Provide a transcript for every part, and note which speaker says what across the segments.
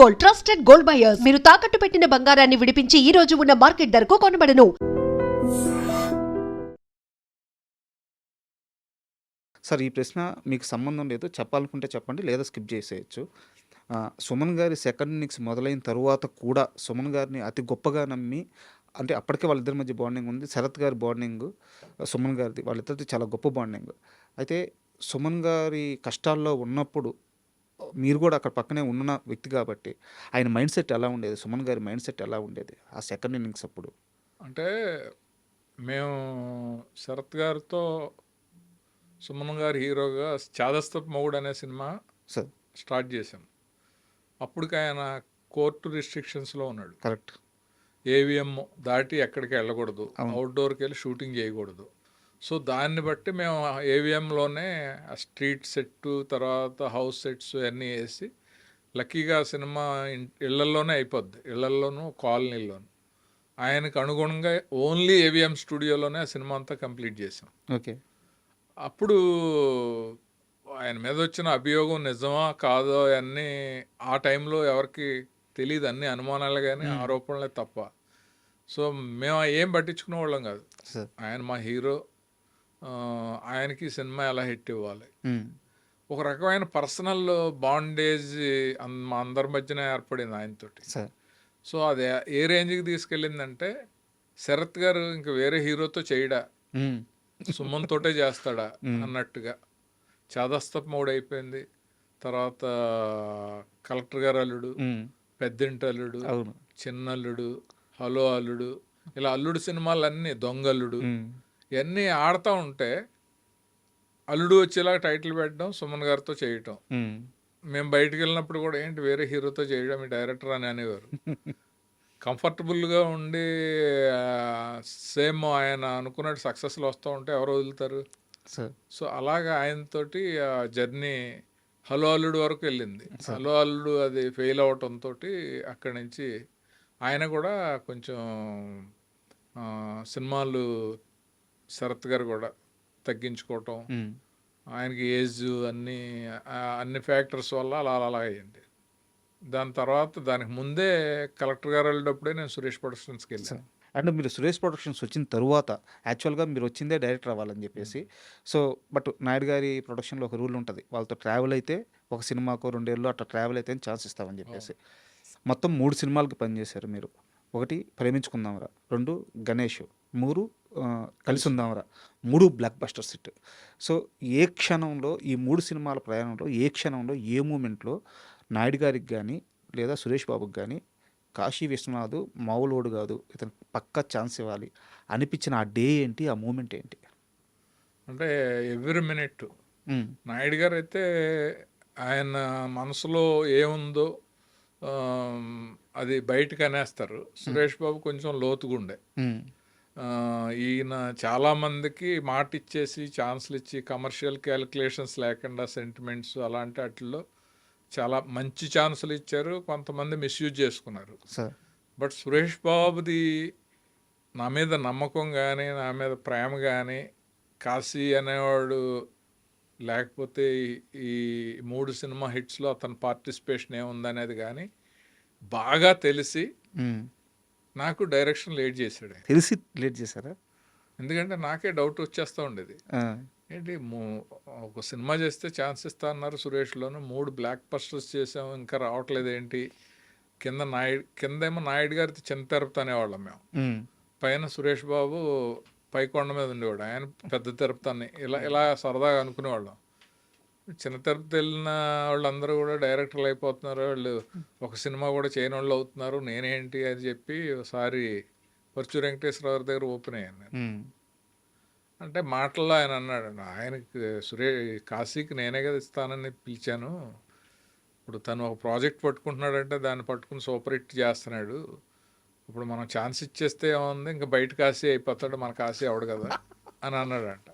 Speaker 1: Gold, trusted gold buyers. మీరు తాకట్టు పెట్టిన బంగారాన్ని విడిపించి ఈ రోజు ఉన్న మార్కెట్ ధరకు కొనబడను.
Speaker 2: సార్, ఈ ప్రశ్న మీకు సంబంధం లేదు, చెప్పాలనుకుంటే చెప్పండి, లేదా స్కిప్ చేసేయచ్చు. సుమన్ గారి సెకండ్ ఇన్నింగ్స్ మొదలైన తరువాత కూడా సుమన్ గారిని అతి గొప్పగా నమ్మి, అంటే అప్పటికే వాళ్ళిద్దరి మధ్య బాండింగ్ ఉంది. శరత్ గారి బాండింగ్, సుమన్ గారిది, వాళ్ళిద్దరిది చాలా గొప్ప బాండింగ్. అయితే సుమన్ గారి కష్టాల్లో ఉన్నప్పుడు మీరు కూడా అక్కడ పక్కనే ఉన్న వ్యక్తి కాబట్టి ఆయన మైండ్ సెట్ ఎలా ఉండేది? సుమన్ గారి మైండ్ సెట్ ఎలా ఉండేది ఆ సెకండ్ ఇన్నింగ్స్ అప్పుడు?
Speaker 3: అంటే మేము శరత్ గారితో సుమన్ గారి హీరోగా చాదస్తపు మొగుడు అనే సినిమా
Speaker 2: సార్
Speaker 3: స్టార్ట్ చేశాం. అప్పటికి ఆయన కోర్టు రిస్ట్రిక్షన్స్లో ఉన్నాడు.
Speaker 2: కరెక్ట్.
Speaker 3: ఏవిఎం దాటి ఎక్కడికి వెళ్ళకూడదు,
Speaker 2: అవును.
Speaker 3: అవుట్డోర్కి వెళ్ళి షూటింగ్ చేయకూడదు. సో దాన్ని బట్టి మేము ఏవిఎంలోనే స్ట్రీట్ సెట్, తర్వాత హౌస్ సెట్స్ అన్నీ వేసి లక్కీగా సినిమా ఇళ్లల్లోనే అయిపోద్ది, ఇళ్లల్లోనూ కాలనీల్లోనూ. ఆయనకు అనుగుణంగా ఓన్లీ ఏవిఎం స్టూడియోలోనే ఆ సినిమా అంతా కంప్లీట్ చేసాం.
Speaker 2: ఓకే.
Speaker 3: అప్పుడు ఆయన మీద వచ్చిన అభియోగం నిజమా కాదో అన్నీ ఆ టైంలో ఎవరికి తెలియదు, అన్ని అనుమానాలు కానీ ఆరోపణలే తప్ప. సో మేము ఏం పట్టించుకునే వాళ్ళం కాదు.
Speaker 2: సార్
Speaker 3: ఆయన మా హీరో, ఆయనకి సినిమా ఎలా హిట్ ఇవ్వాలి, ఒక రకమైన పర్సనల్ బాండేజ్ మా అందరి మధ్యన ఏర్పడింది ఆయనతోటి.
Speaker 2: సార్
Speaker 3: సో అది ఏ రేంజ్కి తీసుకెళ్ళిందంటే, శరత్ గారు ఇంక వేరే హీరోతో చేయడా, సుమన్ తోటే చేస్తాడా అన్నట్టుగా చాదస్తపు మూడు అయిపోయింది. తర్వాత కలెక్టర్ గారు అల్లుడు, పెద్దింటి అల్లుడు,
Speaker 2: అవును,
Speaker 3: చిన్నల్లుడు, హలో అల్లుడు, ఇలా అల్లుడు సినిమాలన్నీ, దొంగల్లుడు, ఇవన్నీ ఆడుతూ ఉంటే అల్లుడు వచ్చేలాగా టైటిల్ పెట్టడం, సుమన్ గారితో చేయటం. మేము బయటికి వెళ్ళినప్పుడు కూడా ఏంటి వేరే హీరోతో చేయడం ఈ డైరెక్టర్ అని అనేవారు. కంఫర్టబుల్గా ఉండి సేమ్ ఆయన అనుకున్నట్టు సక్సెస్లు వస్తూ ఉంటే ఎవరు వదులుతారు?
Speaker 2: సార్
Speaker 3: సో అలాగా ఆయనతోటి ఆ జర్నీ హలో అల్లుడు వరకు వెళ్ళింది. హలో అల్లుడు అది ఫెయిల్ అవటంతో అక్కడి నుంచి ఆయన కూడా కొంచెం సినిమాలు శరత్ గారు కూడా తగ్గించుకోవటం, ఆయనకి ఏజ్ అన్ని ఫ్యాక్టర్స్ వల్ల అలా అలా అయ్యింది. దాని తర్వాత దానికి ముందే కలెక్టర్ గారు వెళ్ళేటప్పుడే నేను సురేష్ ప్రొడక్షన్స్కి వెళ్ళాను.
Speaker 2: అంటే మీరు సురేష్ ప్రొడక్షన్స్ వచ్చిన తరువాత యాక్చువల్గా మీరు వచ్చిందే డైరెక్టర్ అవ్వాలని చెప్పేసి. సో బట్ నాయుడు గారి ప్రొడక్షన్లో ఒక రూల్ ఉంటుంది, వాళ్ళతో ట్రావెల్ అయితే ఒక సినిమాకో 2 ఏళ్ళు అట్లా ట్రావెల్ అయితే ఛాన్స్ ఇస్తామని చెప్పేసి. మొత్తం 3 సినిమాలకి పనిచేశారు మీరు. 1 ప్రేమించుకుందాంరా, 2 గణేష్, 3 కలిసి ఉందాంరా, 3 బ్లాక్ బస్టర్ హిట్. సో ఏ క్షణంలో ఈ 3 సినిమాల ప్రయాణంలో ఏ క్షణంలో ఏ మూమెంట్లో నాయుడు గారికి కానీ లేదా సురేష్ బాబుకి కానీ కాశీ విశ్వనాథ్ మామూలోడు కాదు, ఇతను పక్కా ఛాన్స్ ఇవ్వాలి అనిపించిన ఆ డే ఏంటి, ఆ మూమెంట్ ఏంటి?
Speaker 3: అంటే ఎవ్రీ మినిట్ నాయుడు గారు అయితే ఆయన మనసులో ఏముందో అది బయటకు అనేస్తారు. సురేష్ బాబు కొంచెం లోతుగుండే. ఈయన చాలామందికి మాట ఇచ్చేసి ఛాన్స్లు ఇచ్చి కమర్షియల్ క్యాలిక్యులేషన్స్ లేకుండా సెంటిమెంట్స్ అలాంటి వాటిల్లో చాలా మంచి ఛాన్సులు ఇచ్చారు, కొంతమంది మిస్యూజ్ చేసుకున్నారు. బట్ సురేష్ బాబుది నా మీద నమ్మకం కానీ నా మీద ప్రేమ కానీ, కాశీ అనేవాడు లేకపోతే ఈ 3 సినిమా హిట్స్లో అతని పార్టిసిపేషన్ ఏముందనేది కానీ బాగా తెలిసి నాకు డైరెక్షన్ లేట్ చేశాడు.
Speaker 2: తెలిసి లేట్ చేశారా?
Speaker 3: ఎందుకంటే నాకే డౌట్ వచ్చేస్తూ ఉండేది, ఏంటి ఒక సినిమా చేస్తే ఛాన్స్ ఇస్తా అన్నారు సురేష్లోను, 3 బ్లాక్ బస్టర్స్ చేసాం, ఇంకా రావట్లేదు ఏంటి? కిందేమో నాయుడు గారి చిన్న తిరుపతి అనేవాళ్ళం మేము, పైన సురేష్ బాబు పైకొండ మీద ఉండేవాడు, ఆయన పెద్ద తిరుపతి అని, ఇలా సరదాగా అనుకునేవాళ్ళం. చిన్న తిరుపతి వెళ్ళిన వాళ్ళందరూ కూడా డైరెక్టర్లు అయిపోతున్నారు, వాళ్ళు ఒక సినిమా కూడా చేయని వాళ్ళు అవుతున్నారు, నేనేంటి అని చెప్పి ఒకసారి పరుచూరు వెంకటేశ్వర గారి దగ్గర ఓపెన్ అయ్యాను నేను. అంటే మాటల్లో ఆయన అన్నాడు, ఆయనకి కాశీకి నేనే కదా ఇస్తానని పిలిచాను, ఇప్పుడు తను ఒక ప్రాజెక్ట్ పట్టుకుంటున్నాడంటే దాన్ని పట్టుకుని సూపర్ హిట్ చేస్తున్నాడు, ఇప్పుడు మనం ఛాన్స్ ఇచ్చేస్తే ఏముంది, ఇంకా బయట కాశీ అయిపోతాడు, మన కాశీ అవడు కదా అని అన్నాడంట.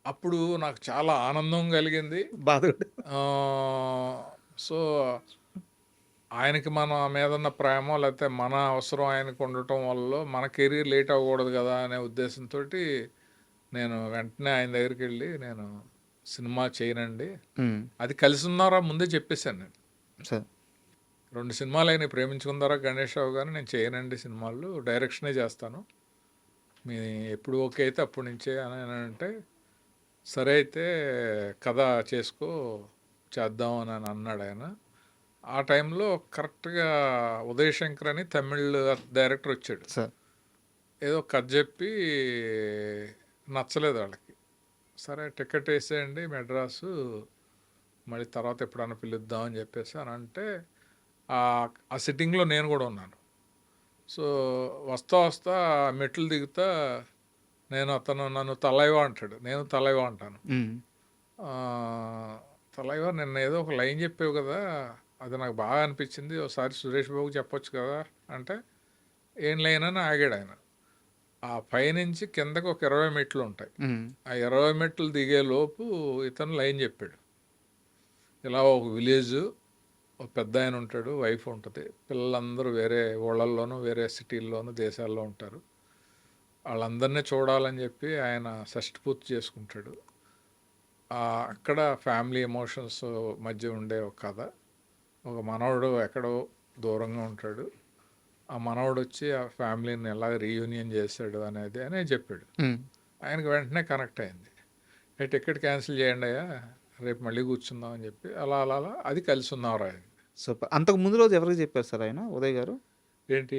Speaker 3: అప్పుడు నాకు చాలా ఆనందం కలిగింది,
Speaker 2: బాధ.
Speaker 3: సో ఆయనకి మన మీద ఉన్న ప్రేమ లేకపోతే మన అవసరం ఆయనకు ఉండటం వల్ల మన కెరీర్ లేట్ అవ్వకూడదు కదా అనే ఉద్దేశంతో నేను వెంటనే ఆయన దగ్గరికి వెళ్ళి, నేను సినిమా చేయనండి, అది కలిసి ఉన్నారా ముందే చెప్పేశాను నేను. 2 సినిమాలు అయినాయి ప్రేమించుకుందారా గణేష్ రావు గారు, నేను చేయనండి సినిమాలు, డైరెక్షనే చేస్తాను, మీ ఎప్పుడు ఓకే అయితే అప్పటి నుంచే అని అంటే, సరే అయితే కథ చేసుకో చేద్దాం అని అన్నాడు ఆయన. ఆ టైంలో కరెక్ట్గా ఉదయ్ శంకర్ అని తమిళ్ డైరెక్టర్ వచ్చాడు.
Speaker 2: సార్
Speaker 3: ఏదో కథ చెప్పి నచ్చలేదు వాళ్ళకి. సరే టికెట్ వేసేయండి మెడ్రాసు, మళ్ళీ తర్వాత ఎప్పుడన్నా పిలుద్దాం అని చెప్పేసి అని అంటే, ఆ సిట్టింగ్లో నేను కూడా ఉన్నాను. సో వస్తా మెట్లు దిగుతా, అతను నన్ను తలైవా అంటాడు, నేను తలైవా అంటాను. తలైవా నిన్న ఏదో ఒక లైన్ చెప్పావు కదా, అది నాకు బాగా అనిపించింది, ఒకసారి సురేష్ బాబుకి చెప్పొచ్చు కదా అంటే, ఏం లైన్ అని ఆగాడు ఆయన. ఆ పైనుంచి కిందకు ఒక 20 మెట్లు ఉంటాయి. ఆ 20 మెట్లు దిగే లోపు ఇతను లైన్ చెప్పాడు. ఇలా ఒక విలేజ్, ఒక పెద్ద ఆయన ఉంటాడు, వైఫ్ ఉంటుంది, పిల్లలందరూ వేరే ఊళ్ళల్లోనూ వేరే సిటీల్లోనూ దేశాల్లో ఉంటారు, వాళ్ళందరినీ చూడాలని చెప్పి ఆయన షష్టి పూర్తి చేసుకుంటాడు. అక్కడ ఫ్యామిలీ ఎమోషన్స్ మధ్య ఉండే ఒక కథ. ఒక మనవడు ఎక్కడో దూరంగా ఉంటాడు, ఆ మనవడు వచ్చి ఆ ఫ్యామిలీని ఎలా రీయూనియన్ చేశాడు అనేది అనే చెప్పాడు. ఆయనకు వెంటనే కనెక్ట్ అయింది. టికెట్ క్యాన్సిల్ చేయండి అయ్యా, రేపు మళ్ళీ కూర్చుందాం అని చెప్పి అలా అది కలిసి ఉన్నారా ఆయన.
Speaker 2: సూపర్. అంతకు ముందు రోజు ఎవరికి చెప్పారు సార్ ఆయన, ఉదయ్ గారు?
Speaker 3: ఏంటి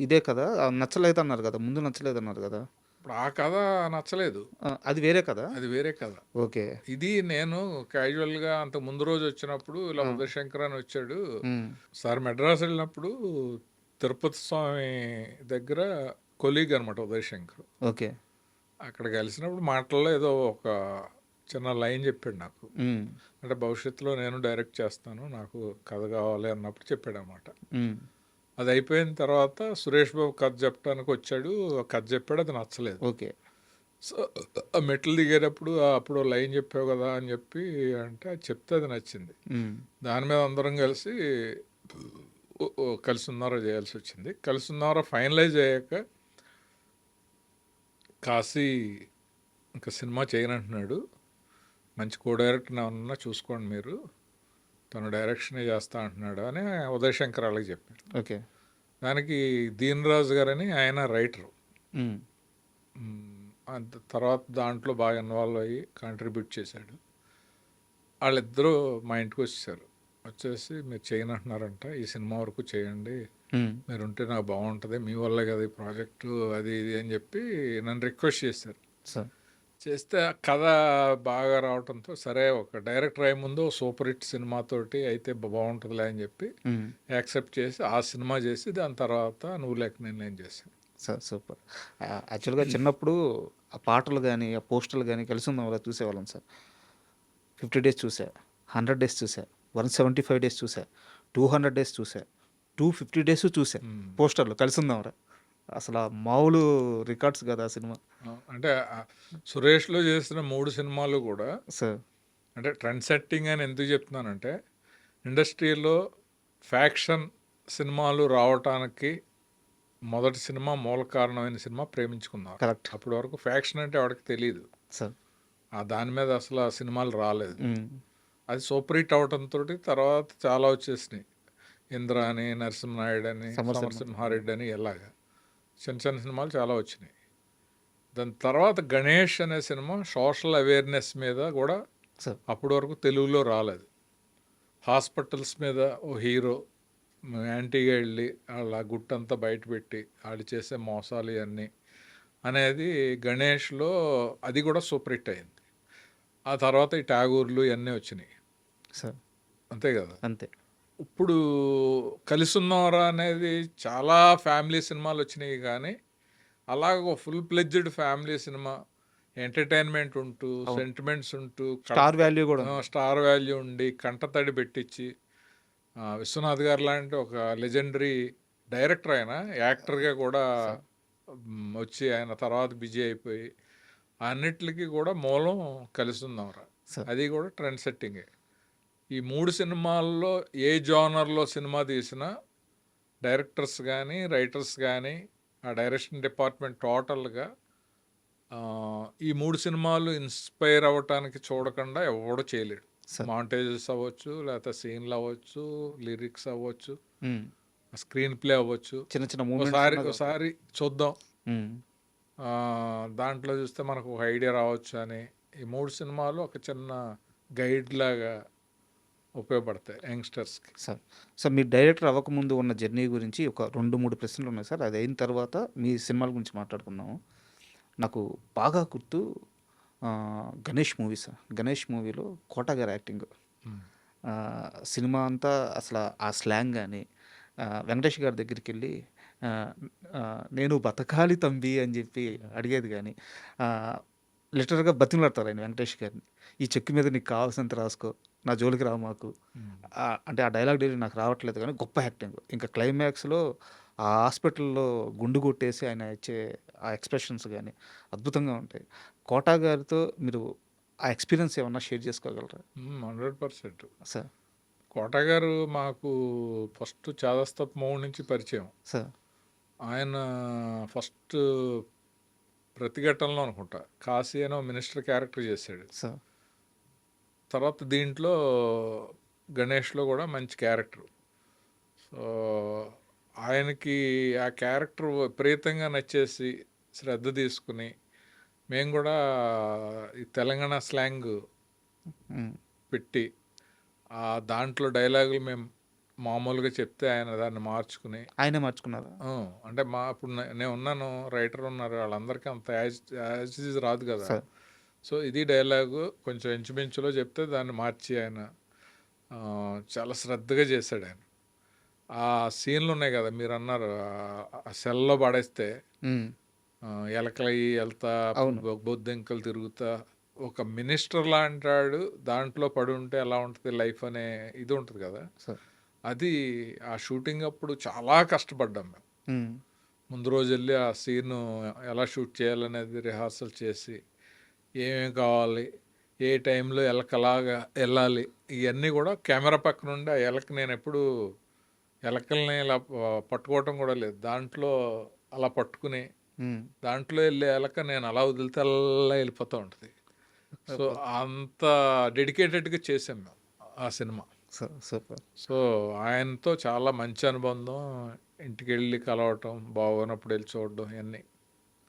Speaker 2: ఇదే కదా, నచ్చలేదు అన్నారు కదా, ముందు నచ్చలేదు అన్నారు కదా.
Speaker 3: ఇప్పుడు ఆ కథ నచ్చలేదు,
Speaker 2: అది వేరే కదా.
Speaker 3: అది వేరే కథ.
Speaker 2: ఓకే.
Speaker 3: ఇది నేను క్యాజువల్గా అంత ముందు రోజు వచ్చినప్పుడు ఇలా ఉదయ్ శంకర్ అని వచ్చాడు సార్, మెడ్రాస్ వెళ్ళినప్పుడు తిరుపతి స్వామి దగ్గర కొలీగ్ అనమాట ఉదయ్ శంకర్.
Speaker 2: ఓకే.
Speaker 3: అక్కడ కలిసినప్పుడు మాటల్లో ఏదో ఒక చిన్న లైన్ చెప్పాడు నాకు, అంటే భవిష్యత్తులో నేను డైరెక్ట్ చేస్తాను, నాకు కథ కావాలి అన్నప్పుడు చెప్పాడు అన్నమాట. అది అయిపోయిన తర్వాత సురేష్ బాబు కథ చెప్పడానికి వచ్చాడు, కథ చెప్పాడు, అది నచ్చలేదు.
Speaker 2: ఓకే.
Speaker 3: సో ఆ మెట్లు దిగేటప్పుడు అప్పుడు లైన్ చెప్పావు కదా అని చెప్పి అంటే, అది చెప్తే అది నచ్చింది. దాని మీద అందరం కలిసి కలిసి ఉన్నారో చేయాల్సి వచ్చింది. కలిసి ఉన్నారో ఫైనలైజ్ అయ్యాక కాశీ ఇంకా సినిమా చేయనంటున్నాడు, మంచి కో డైరెక్టర్ ఏమన్నా చూసుకోండి మీరు, తను డైరెక్షనే చేస్తా అంటున్నాడు అని ఉదయ్ శంకర్ వాళ్ళకి చెప్పారు.
Speaker 2: ఓకే.
Speaker 3: దానికి దీన్ రాజు గారని ఆయన రైటరు, తర్వాత దాంట్లో బాగా ఇన్వాల్వ్ అయ్యి కాంట్రిబ్యూట్ చేశాడు. వాళ్ళిద్దరూ మా ఇంటికి వచ్చేసారు. వచ్చేసి మీరు చేయనంటున్నారంట, ఈ సినిమా వరకు చేయండి, మీరు ఉంటే నాకు బాగుంటుంది, మీ వల్లే కదా ఈ ప్రాజెక్టు, అది ఇది అని చెప్పి నన్ను రిక్వెస్ట్ చేశారు. చేస్తే కథ బాగా రావడంతో సరే ఒక డైరెక్టర్ అయ్యే ముందు సూపర్ హిట్ సినిమాతోటి అయితే బాగుంటుందిలే అని చెప్పి యాక్సెప్ట్ చేసి ఆ సినిమా చేసి దాని తర్వాత నువ్వు లేక నేను చేశాను.
Speaker 2: Sir super. యాక్చువల్గా చిన్నప్పుడు ఆ పాటలు కానీ ఆ పోస్టర్లు కానీ కలిసి ఉన్న వాళ్ళ చూసేవాళ్ళం సార్. 50 డేస్ చూసా, 100 డేస్ చూసా, 175 డేస్ చూసా, 200 డేస్ చూసా, 250 డేస్ చూసా పోస్టర్లు కలిసి ఉందాంరా. అసలు ఆ మామూలు రికార్డ్స్ కదా ఆ సినిమా.
Speaker 3: అంటే సురేష్లో చేసిన 3 సినిమాలు కూడా
Speaker 2: సార్,
Speaker 3: అంటే ట్రెండ్ సెట్టింగ్ అని ఎందుకు చెప్తున్నానంటే, ఇండస్ట్రీలో ఫ్యాక్షన్ సినిమాలు రావటానికి మొదటి సినిమా మూల కారణమైన సినిమా ప్రేమించుకున్నారు.
Speaker 2: కరెక్ట్.
Speaker 3: అప్పటి వరకు ఫ్యాక్షన్ అంటే వాడికి తెలియదు
Speaker 2: సార్,
Speaker 3: దాని మీద అసలు ఆ సినిమాలు రాలేదు. అది సూపర్ హిట్ అవటంతో తర్వాత చాలా వచ్చేసినాయి, ఇంద్ర అని, నరసింహనాయుడు అని, సమరసింహారెడ్డి అని, ఇలాగా చిన్న చిన్న సినిమాలు చాలా వచ్చినాయి. దాని తర్వాత గణేష్ అనే సినిమా సోషల్ అవేర్నెస్ మీద కూడా అప్పటి వరకు తెలుగులో రాలేదు. హాస్పిటల్స్ మీద ఓ హీరో యాంటీగా వెళ్ళి వాళ్ళ గుట్టంతా బయటపెట్టి వాళ్ళు చేసే మోసాలు ఇవన్నీ అనేది గణేష్లో అది కూడా సూపర్ హిట్ అయింది. ఆ తర్వాత ఈ ట్యాగూర్లు ఇవన్నీ వచ్చినాయి
Speaker 2: సార్,
Speaker 3: అంతే కదా.
Speaker 2: అంతే.
Speaker 3: ఇప్పుడు కలిసి ఉన్నవారా అనేది చాలా ఫ్యామిలీ సినిమాలు వచ్చినాయి, కానీ అలాగ full pledged family cinema, entertainment ఉంటూ సెంటిమెంట్స్ ఉంటూ
Speaker 2: స్టార్ వాల్యూ కూడా,
Speaker 3: స్టార్ వాల్యూ ఉండి కంటతడి పెట్టించి, విశ్వనాథ్ గారు లాంటి ఒక లెజెండరీ డైరెక్టర్, ఆయన యాక్టర్గా కూడా వచ్చి ఆయన తర్వాత బిజీ అయిపోయి, అన్నిటికీ కూడా మూలం కలిసి ఉందాంరా. అది కూడా ట్రెండ్ సెట్టింగే. ఈ 3 సినిమాల్లో ఏ జానర్లో సినిమా తీసినా డైరెక్టర్స్ కానీ రైటర్స్ కానీ ఆ డైరెక్షన్ డిపార్ట్మెంట్ టోటల్గా ఈ 3 సినిమాలు ఇన్స్పైర్ అవ్వటానికి చూడకుండా ఎవడో చేయలేడు.
Speaker 2: సార్.
Speaker 3: మాంటేజెస్ అవ్వచ్చు, లేకపోతే సీన్లు అవ్వచ్చు, లిరిక్స్ అవ్వచ్చు,
Speaker 2: హ్మ్.
Speaker 3: స్క్రీన్ ప్లే అవ్వచ్చు.
Speaker 2: చిన్న చిన్న
Speaker 3: ఒకసారి
Speaker 2: మూమెంట్స్.
Speaker 3: ఒకసారి చూద్దాం, దాంట్లో చూస్తే మనకు ఒక ఐడియా రావచ్చు అని ఈ 3 సినిమాలు ఒక చిన్న గైడ్ లాగా ఉపయోగపడతాయి యంగ్స్టర్స్కి.
Speaker 2: సార్. సార్ మీరు డైరెక్టర్ అవ్వకముందు ఉన్న జర్నీ గురించి ఒక 2, 3 ప్రశ్నలు ఉన్నాయి సార్. అది అయిన తర్వాత మీ సినిమాల గురించి మాట్లాడుకుందాము. నాకు బాగా గుర్తు 'గణేష్' మూవీ సార్. 'గణేష్' మూవీలో కోట గారి యాక్టింగ్. సినిమా అంతా అసలు ఆ స్లాంగ్ గాని, వెంకటేష్ గారి దగ్గరికెళ్ళి నేను బతకాలి తంబి అని చెప్పి అడిగేది గాని, లిటరల్‌గా బతిమలాడతారు ఆయన వెంకటేష్ గారిని. ఈ చెక్కు మీద నీకు కావాల్సినంత రాసుకో, నా జోలికి రా మాకు. అంటే ఆ డైలాగ్ డెలివరీ నాకు రావట్లేదు కానీ గొప్ప యాక్టింగ్. ఇంకా క్లైమాక్స్‌లో ఆ హాస్పిటల్‌లో గుండు కొట్టేసి ఆయన ఇచ్చే ఆ ఎక్స్‌ప్రెషన్స్ గాని అద్భుతంగా ఉంటాయి. కోటా గారితో మీరు ఆ ఎక్స్‌పీరియన్స్ ఏమన్నా షేర్ చేసుకోగలరా?
Speaker 3: 100%
Speaker 2: సార్.
Speaker 3: కోట గారు మాకు ఫస్ట్ 'చాదస్తపు మొగుడు' నుంచి పరిచయం.
Speaker 2: సార్.
Speaker 3: ఆయన ఫస్ట్ ప్రతిఘటనలో అనుకుంటా కాశీ అనో మినిస్టర్ క్యారెక్టర్ చేశాడు.
Speaker 2: సార్.
Speaker 3: తర్వాత దీంట్లో గణేష్లో కూడా మంచి క్యారెక్టర్. సో ఆయనకి ఆ క్యారెక్టర్ విపరీతంగా నచ్చేసి శ్రద్ధ తీసుకుని మేము కూడా ఈ తెలంగాణ స్లాంగ్
Speaker 2: హ్మ్.
Speaker 3: పెట్టి దాంట్లో డైలాగులు మేము మామూలుగా చెప్తే ఆయన దాన్ని మార్చుకుని
Speaker 2: ఆయనే మార్చుకున్నారా?
Speaker 3: అంటే ఇప్పుడు నేను ఉన్నాను, రైటర్ ఉన్నారు, వాళ్ళందరికీ అంత యాజ్ ఇట్ ఈజ్ రాదు కదా.
Speaker 2: సార్.
Speaker 3: సో ఇది డైలాగు కొంచెం ఇంచుమించులో చెప్తే దాన్ని మార్చి ఆయన చాలా శ్రద్ధగా చేశాడు ఆయన. ఆ సీన్లు ఉన్నాయి కదా మీరు అన్నారు, ఆ సెల్లో పడేస్తే
Speaker 2: హ్మ్.
Speaker 3: ఎలకలయ్యి వెళ్తా, బొద్దింకలు తిరుగుతా, ఒక మినిస్టర్ లాంటాడు దాంట్లో పడి ఉంటే ఎలా ఉంటుంది లైఫ్ అనే ఇది ఉంటుంది కదా.
Speaker 2: సార్.
Speaker 3: అది ఆ షూటింగ్ అప్పుడు చాలా కష్టపడ్డాం మేము.
Speaker 2: హ్మ్.
Speaker 3: ముందు రోజు వెళ్ళి ఆ సీన్ ఎలా షూట్ చేయాలనేది రిహార్సల్ చేసి ఏమేమి కావాలి, ఏ టైంలో ఎలకలాగా వెళ్ళాలి, ఇవన్నీ కూడా కెమెరా పక్క నుండి ఆ ఎలక నేను ఎప్పుడు ఎలకల్ని ఇలా పట్టుకోవటం కూడా లేదు, దాంట్లో అలా పట్టుకుని
Speaker 2: హ్మ్.
Speaker 3: దాంట్లో వెళ్ళే ఎలక నేను అలా వదిలితే అలా వెళ్ళిపోతూ ఉంటుంది. సో అంత డెడికేటెడ్గా చేసాం మేము ఆ సినిమా.
Speaker 2: సూపర్.
Speaker 3: సో ఆయనతో చాలా మంచి అనుబంధం, ఇంటికి వెళ్ళి కలవటం, బాగున్నప్పుడు వెళ్ళి చూడడం, ఇవన్నీ